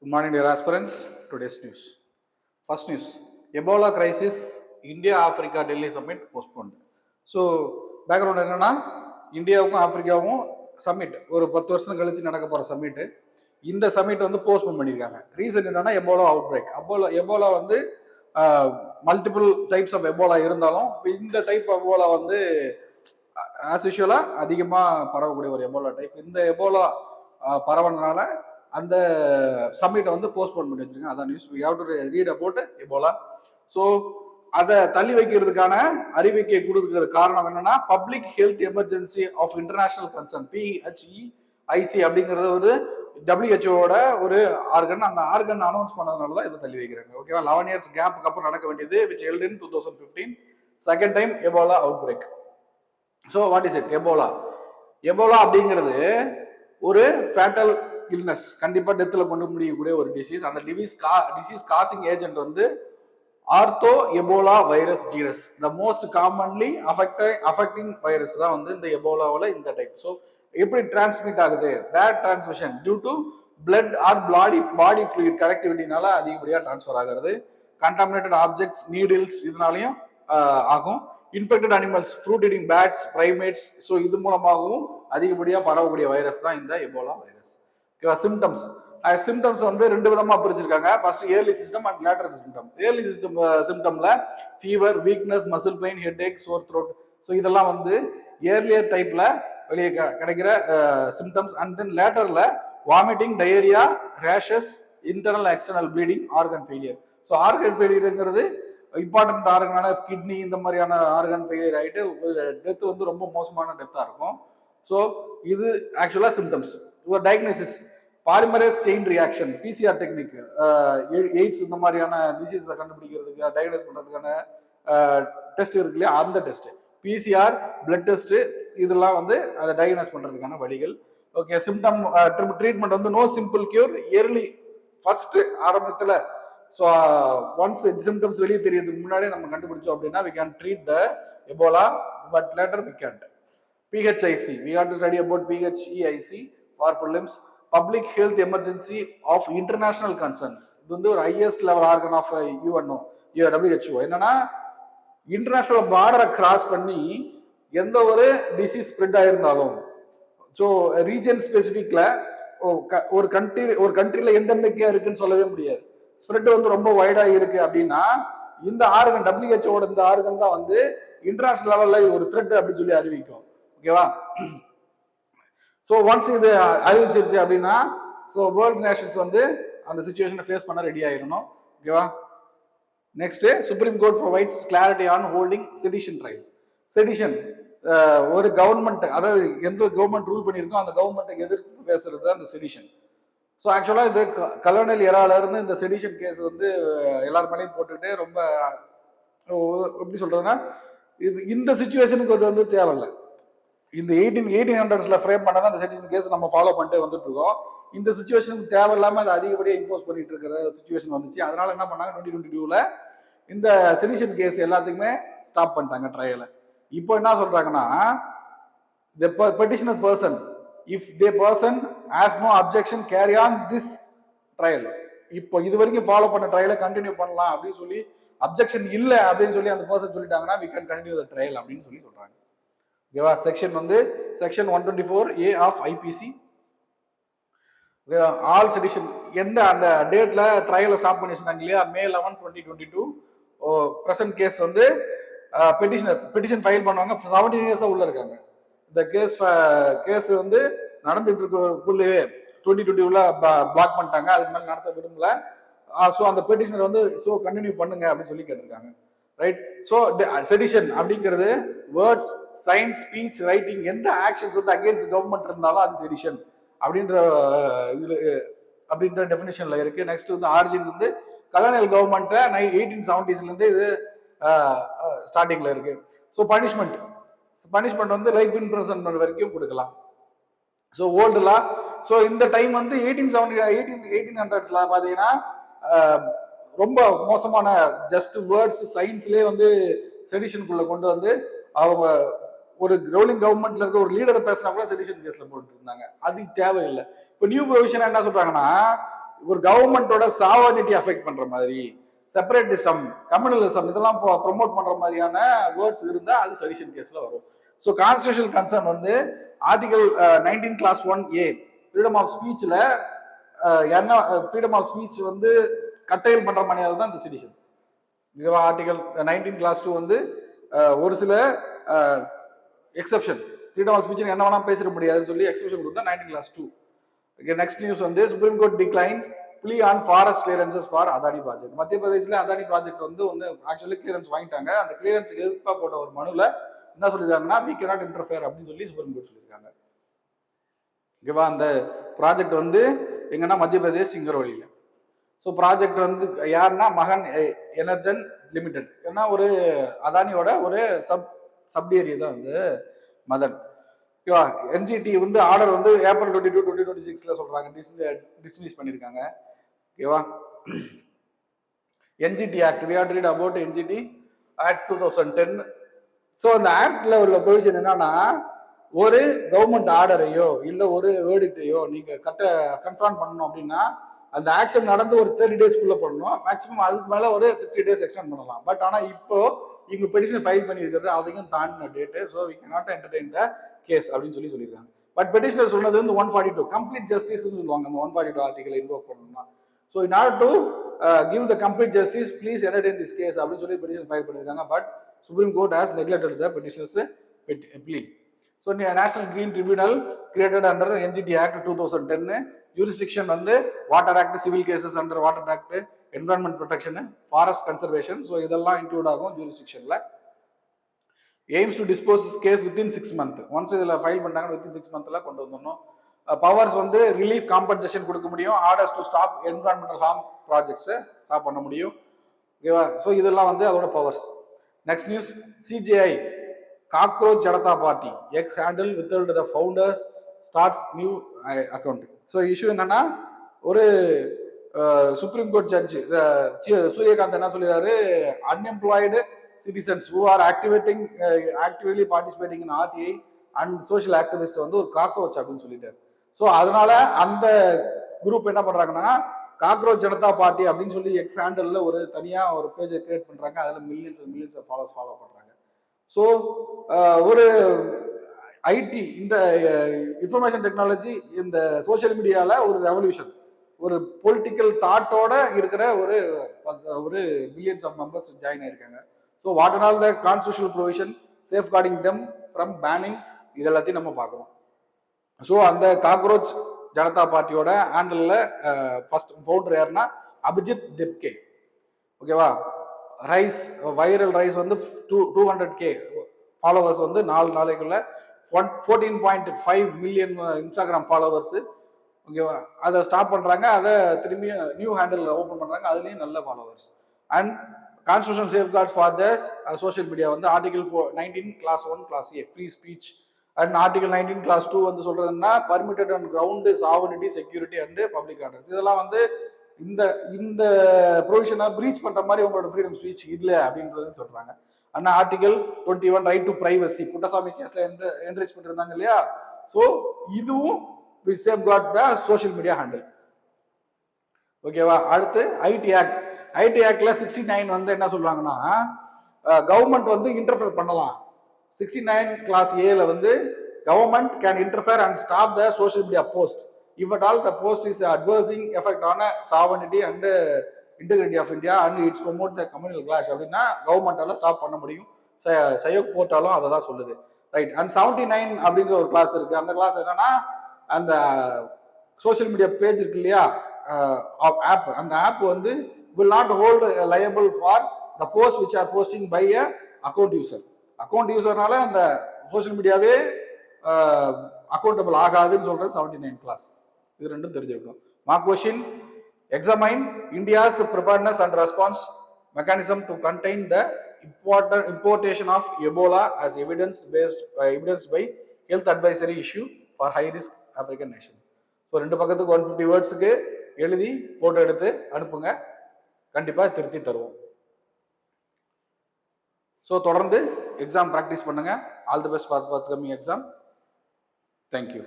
Good morning, dear aspirants. Today's news. First news: Ebola crisis, India Africa Delhi summit postponed. So background என்னன்னா இந்தியாவுக்கும் ஆப்பிரிக்காவும் submit ஒரு 10 வருஷம் கழிச்சு நடக்க போற சம்மிட். இந்த சம்மிட் வந்து போஸ்ட்போன் பண்ணியிருக்காங்க. ரீசன் என்னன்னா எபோலா அவுட் பிரேக். எபோலா வந்து மல்டிபிள் டைப்ஸ் ஆஃப் எபோலா இருந்தாலும் இந்த டைப் எபோலா வந்து ஆஸ் யூஷுவலா அதிகமா பரவக்கூடிய ஒரு எபோலா டைப். இந்த எபோலா பரவனால அந்த சம்மிட்டை வந்து போஸ்ட்போன் பண்ணி வச்சிருக்காங்க. அதான் news. We have to read about Ebola. So அதை தள்ளி வைக்கிறதுக்கான அறிவிக்கை கொடுக்கிறது காரணம் என்னன்னா public health emergency of international concern PHEIC அப்படிங்கிறது ஒரு WHO ஒரு ஆர்கன். அந்த ஆர்கன் அனௌன்ஸ் பண்ணதுனால தான் இதை தள்ளி வைக்கிறாங்க. ஓகேவா? 11 இயர்ஸ் கேப்புக்கு அப்புறம் நடக்க வேண்டியது which held in 2015 second time Ebola out break. So what is it? Ebola அப்படிங்கிறது ஒரு ஃபேட்டல் இல்னஸ், கண்டிப்பா டெத்ல கொண்டு முடியக்கூடிய ஒரு டிசீஸ். அந்த டிசீஸ் காசிங் ஏஜென்ட் வந்து ortho ebola virus genus. The most commonly affecting virus தான் வந்து இந்த எபோலாவில் இந்த டைப். ஸோ எப்படி டிரான்ஸ்மிட் ஆகுது? That transmission due to blood or body fluid கனெக்டிவிட்டினால அதிகப்படியா டிரான்ஸ்ஃபர் ஆகிறது. கண்டாமினேட்டட் ஆப்ஜெக்ட்ஸ், நீடில்ஸ் இதனாலையும் ஆகும். Infected animals, fruit eating bats, primates, so இது மூலமாகவும் அதிகப்படியா பரவக்கூடிய வைரஸ் தான் இந்த எபோலா வைரஸ். சிம்டம்ஸ் வந்து ரெண்டு விதமா பிரிச்சிருக்காங்க. First early system and later system. Early சிம்டம்ல fever, weakness, muscle pain, headache, sore throat, so இதெல்லாம் வந்து ஏர்லியர் டைப்ல வெளியே கிடைக்கிற சிம்டம்ஸ். அண்ட் தென் லேட்டர்ல vomiting, diarrhoea, rashes, internal external bleeding, organ failure. So organ ஃபெயிலியருங்கிறது இம்பார்ட்டன்ட் ஆர்கனான kidney இந்த மாதிரியான ஆர்கன் ஃபெயிலியர் ஆகிட்டு டெத் வந்து ரொம்ப மோசமான டெத்தாக இருக்கும். ஸோ இது ஆக்சுவலா சிம்டம்ஸ். ஒரு diagnosis polymerase chain reaction, PCR technique, AIDS இந்த மாதிரியான டிசீஸ்ல கண்டுபிடிக்கிறதுக்கு டயக்னோஸ் பண்றதுக்கான டெஸ்ட் இருக்கு இல்லையா, அந்த டெஸ்ட் PCR, பிளட் டெஸ்ட், இதெல்லாம் வந்து அதை டயக்னோஸ் பண்றதுக்கான வழிகள். ஓகே, சிம்டம் ட்ரீட்மெண்ட் வந்து no simple cure. Early first ஆரம்பத்துல ஸோ ஒன்ஸ் சிம்டம்ஸ் வெளியே தெரியறதுக்கு முன்னாடியே நம்ம கண்டுபிடிச்சோம் அப்படின்னா we can treat the Ebola, but later we can't. PHIC, we have to study about PHEIC for prelims. Public health emergency of international concern. இது வந்து ஒரு highest level organ of UNO, WHO. என்னன்னா இன்டர்நேஷனல் பார்டரை cross பண்ணி எந்த ஒரு disease spread ஆயிருந்தாலும், so region ஸ்பெசிபிக்ல ஒரு கண்ட்ரில எண்டமிக்கா இருக்குன்னு சொல்லவே முடியாது. ஸ்ப்ரெட் வந்து ரொம்ப வைடா இருக்கு அப்படின்னா இந்த ஆர்கன் WHO இந்த ஆர்கன் தான் வந்து இன்டர்நேஷனல் லெவல்ல ஒரு த்ரெட் அப்படின்னு சொல்லி அறிவிக்கும். ஓகேவா? ஸோ ஒன்ஸ் இது அறிவிச்சிருச்சு அப்படின்னா ஸோ வேர்ல்ட் நேஷன்ஸ் வந்து அந்த சிச்சுவேஷனை ஃபேஸ் பண்ண ரெடி ஆயிடணும். ஓகேவா? Next, supreme court provides clarity on holding sedition trials. Sedition ஒரு கவர்மெண்ட், அதாவது எந்த கவர்மெண்ட் ரூல் பண்ணியிருக்கோ அந்த கவர்மெண்ட்டுக்கு எதிர்ப்பு பேசுறது அந்த செடிஷன். ஸோ ஆக்சுவலா இது கலோனியல் எரால இருந்து இந்த செடிஷன் கேஸ் வந்து எல்லார் மேலேயும் போட்டுக்கிட்டு ரொம்ப எப்படி சொல்றதுன்னா இது இந்த சிச்சுவேஷனுக்கு அது வந்து தேவையில்லை. இந்த 1800s ஃப்ரேம் பண்ணதான் அந்த செடிஷன் கேஸ் நம்ம ஃபாலோ பண்ணிட்டு வந்துட்டு இருக்கோம். இந்த சிச்சுவேஷனுக்கு தேவையில்லாம அதை அதிகப்படியாக இம்போஸ் பண்ணிட்டு இருக்கிற சிச்சுவேஷன் வந்துச்சு. அதனால என்ன பண்ணாங்க, 2022ல இந்த செடிஷன் கேஸ் எல்லாத்துக்குமே ஸ்டாப் பண்ணிட்டாங்க ட்ரையலை. இப்போ என்ன சொல்றாங்கன்னா, the petitioner person, if the person has no objection, carry on this trial. இப்போ இது வரைக்கும் ஃபாலோ பண்ண ட்ரையலை கண்டினியூ பண்ணலாம் அப்படின்னு சொல்லி, அப்ஜெக்ஷன் இல்லை அப்படின்னு சொல்லி அந்த பர்சன் சொல்லிட்டாங்கன்னா we can continue the trial அப்படின்னு சொல்லி சொல்றாங்க. ஓகேவா? செக்ஷன் வந்து section 124A of IPC. All sedition எந்த அந்த டேட்ல ட்ரையலை ஸ்டாப் பண்ணி வச்சிருந்தாங்க இல்லையா, May 11, 2022. பிரசன்ட் கேஸ் வந்து பெட்டிஷன் ஃபைல் பண்ணுவாங்க. 17 இயர்ஸா உள்ள இருக்காங்க. இந்த கேஸ் வந்து நடந்துட்டு இருக்குள்ளே 2020ல பிளாக் பண்ணிட்டாங்க. அதுக்கு மேலே நடத்த விரும்பல. ஸோ அந்த பெட்டிஷனர் வந்து ஸோ கண்டினியூ பண்ணுங்க அப்படின்னு சொல்லி கேட்டிருக்காங்க. ரைட்? ஸோ செடிஷன் அப்படிங்கிறது வேர்ட்ஸ், சயின்ஸ், ஸ்பீச், ரைட்டிங், எந்த ஆக்ஷன்ஸ் வந்து அகேன்ஸ்ட் கவர்மெண்ட் இருந்தாலும் அது செடிஷன் அப்படின்ற டெஃபினேஷன்ல இருக்கு. நெக்ஸ்ட் வந்து ஆரிஜின் வந்து கலோனியல் கவர்மெண்ட் 1870s இருந்து இது ஸ்டார்டிங்ல இருக்கு. ஸோ பனிஷ்மெண்ட் வந்து லைஃப் இம்ப்ரிசன்மென்ட் வரைக்கும் கொடுக்கலாம். ஸோ ஓல்டு லா. ஸோ இந்த டைம் வந்து 1800s பாத்தீங்கன்னா ரொம்ப மோசமான ஜஸ்ட் வேர்ட்ஸ், சயின்ஸ்லேயே வந்து செடிஷனுக்குள்ள கொண்டு வந்து அவங்க ஒரு ரூலிங் கவர்மெண்ட்ல இருக்க ஒரு லீடரை பேசினா கூட செடிஷன் கேஸ்ல போட்டு இருந்தாங்க. அது தேவையில்லை. இப்போ நியூ ப்ரொவிஷன் என்ன சொல்றாங்கன்னா, ஒரு கவர்மெண்டோட சாவர்னிட்டி அஃபெக்ட் பண்ற மாதிரி, செப்பரேட்டிசம், கம்யூனலிசம் இதெல்லாம் ப்ரொமோட் பண்ற மாதிரியான வேர்ட்ஸ் இருந்தா அது செடிஷன் கேஸ்ல வரும். ஸோ கான்ஸ்டிடியூஷனல் கன்சர்ன் வந்து article 19 clause 1A freedom of ஸ்பீச்ல என்ன ஃப்ரீடம் ஆஃப் ஸ்பீச் வந்து கட்டையில் பண்ற மாதிரியாக தான் இந்த செடிஷன். ஆர்டிகல் 19 கிளாஸ் 2 வந்து ஒரு சில எக்ஸப்ஷன், ஃப்ரீடம் ஆஃப் ஸ்பீச் என்ன வேணா பேசிட முடியாதுன்னு சொல்லி எக்ஸப்ஷன் கொடுத்தா 19 கிளாஸ் 2. ஓகே, நெக்ஸ்ட் நியூஸ் வந்து supreme court decline plea on forest clearances for Adani project. மத்திய பிரதேசில் அதானி ப்ராஜெக்ட் வந்து ஒன்று ஆக்சுவலி கிளியரன்ஸ் வாங்கிட்டாங்க. அந்த கிளியரன்ஸுக்கு எதிர்ப்பாக போட்ட ஒரு மனுவில் என்ன சொல்லியிருக்காங்கன்னா we cannot interfere அப்படின்னு சொல்லி சுப்ரீம் கோர்ட் சொல்லியிருக்காங்க. ஓகேவா, அந்த ப்ராஜெக்ட் வந்து எங்கன்னா மத்திய பிரதேஷ் சிங்கரோலியில். ஸோ ப்ராஜெக்ட் வந்து யாருன்னா மகன் எனர்ஜன் லிமிடெட், ஏன்னா ஒரு அதானியோட ஒரு சப்டியரி தான் வந்து மதன். ஓகேவா, என்ஜிடி வந்து ஆர்டர் வந்து ஏப்ரல் 22, 2026 சொல்றாங்க டிஸ்மிஸ் பண்ணியிருக்காங்க. ஓகேவா, NGT act, we have to read about NGT Act 2010. So அந்த ஆக்ட்ல உள்ள ப்ரொவிஷன் என்னன்னா, ஒரு கவர்மெண்ட் ஆர்டரையோ இல்லை ஒரு வேர்டிக்டையோ நீங்க கன்ஃபார்ம் பண்ணணும் அப்படின்னா அந்த ஆக்ஷன் நடந்து ஒரு 30 டேஸ்க்குள்ள பண்ணணும். மேக்ஸிமம் அதுக்கு மேல ஒரு 60 டேஸ் எக்ஸ்டெண்ட் பண்ணலாம். பட் ஆனா இப்போ இங்க பெட்டிஷன் ஃபைல் பண்ணியிருக்கிறது அதையும் தாண்டின date. So we cannot entertain the case அப்படின்னு சொல்லியிருக்காங்க. பட் பெட்டிஷனர் சொன்னது வந்து 142 கம்ப்ளீட் ஜஸ்டிஸ் சொல்லுவாங்க. அந்த 142 ஆர்டிகல் இன்வோக் பண்ணணும்னா, so in order to give the complete justice please entertain this case அப்படின்னு சொல்லி பெட்டிஷன் ஃபைல் பண்ணியிருக்காங்க. But supreme court has neglected the petitioners plea. So National Green Tribunal created under NGT Act 2010. Jurisdiction வந்து water act, civil cases under water act, environment protection, forest conservation. So இதெல்லாம் include ஆகும் ஜூரிஸ்டிக்ஷன்ல. Aims to dispose case within 6 months. Once இதில் file பண்ணாங்க within 6 monthsல கொண்டு வந்துடணும். Powers வந்து ரிலீஃப் காம்பன்சேஷன் கொடுக்க முடியும். Orders to stop environmental harm ப்ராஜெக்ட்ஸை ஸ்டாப் பண்ண முடியும். ஓகேவா, ஸோ இதெல்லாம் வந்து அதோட powers. Next news, CJI cockroach Janata party X handle withheld the founders starts new account. So issue என்னன்னா, ஒரு சுப்ரீம் கோர்ட் ஜட்ஜ் சூரியகாந்த் என்ன சொல்லிடுறாரு, unemployed citizens who are actively participating in RTI and social activist வந்து ஒரு cockroach அப்படின்னு சொல்லிட்டாரு. So அதனால அந்த குரூப் என்ன பண்றாங்கன்னா, காக்ரோச் ஜனதா பார்ட்டி அப்படின்னு சொல்லி எக்ஸ் ஹேண்டல்ல ஒரு தனியா ஒரு பேஜை கிரியேட் பண்றாங்க. அதுல மில்லியன்ஸ் ஃபாலோவர்ஸ் ஃபாலோ பண்றாங்க. ஸோ ஒரு ஐடி, இந்த இன்ஃபர்மேஷன் டெக்னாலஜி, இந்த சோசியல் மீடியால ஒரு ரெவல்யூஷன், ஒரு பொலிட்டிக்கல் தாட்டோட இருக்கிற ஒரு மில்லியன்ஸ் ஆஃப் மெம்பர்ஸ் ஜாயின் ஆயிருக்காங்க. So what are all the constitutional provision safeguarding them from banning, இது எல்லாத்தையும் நம்ம பார்க்கணும். ஸோ அந்த காக்ரோச் ஜனதா பார்ட்டியோட ஹேண்டல்ல ஃபர்ஸ்ட் ஃபவுண்டர் யாருன்னா அபிஜித் டெப்கே. ஓகேவா, ரைஸ் வைரல் ரைஸ் வந்து 200K ஃபாலோவர்ஸ் வந்து 4 நாளைக்குள்ள 14.5 மில்லியன் இன்ஸ்டாகிராம் ஃபாலோவர்ஸ். ஓகேவா, அதை ஸ்டாப் பண்றாங்க, அதை திரும்பி நியூ ஹேண்டில் ஓப்பன் பண்றாங்க, அதுலயும் நல்ல followers. And constitutional safeguard for the social media வந்து article 19 clause 1 clause A free speech and article 19 clause 2 வந்து சொல்றதுன்னா permitted and ground sovereignty security and public orders. இதெல்லாம் வந்து இந்த ப்ரொவிஷனை பிரீச் பண்ற மாதிரி உங்களோட ஃப்ரீடம் ஸ்பீச் இல்லை அப்படின்றது சொல்றாங்க. அண்ணா article 21 right to privacy Puttaswamy கேஸ்ல என்ரிச் பண்ணிருந்தாங்க இல்லையா. ஸோ இதுவும் safeguard the social media handle. ஓகேவா, அடுத்து ஐடி ஆக்ட்ல 69 வந்து என்ன சொல்லுவாங்கன்னா, கவர்மெண்ட் வந்து இன்டர்ஃபியர் பண்ணலாம். 69 கிளாஸ் A வந்து government can interfere and stop the social media post if at all the post is adversing effect on sovereignty and integrity of India and it promote the communal clash அப்படின்னா கவர்மெண்டால stop பண்ண முடியும். சயோக் போட்டாலும் அதை தான் சொல்லுது, right. And 79 அப்படிங்கிற ஒரு class இருக்கு. அந்த கிளாஸ் என்னன்னா, அந்த சோஷியல் மீடியா பேஜ் இருக்கு இல்லையா, ஆப், அந்த ஆப் வந்து will not hold liable for the post which are posting by a account யூசர்னால அந்த சோஷியல் மீடியாவே அக்கௌண்டபிள் ஆகாதுன்னு சொல்றது 79 கிளாஸ். இது ரெண்டும் தெரிஞ்சிருக்கணும். Mark question, examine India's preparedness and response mechanism to contain the importation of Ebola as evidenced by health advisory issue for high risk African nations. So 2 பக்கத்துக்கு 150 வேர்ட்ஸுக்கு எழுதி photo எடுத்து அனுப்புங்க, கண்டிப்பா திருத்தி தருவோம். ஸோ தொடர்ந்து எக்ஸாம் ப்ராக்டிஸ் பண்ணுங்க. All the best for coming exam. Thank you.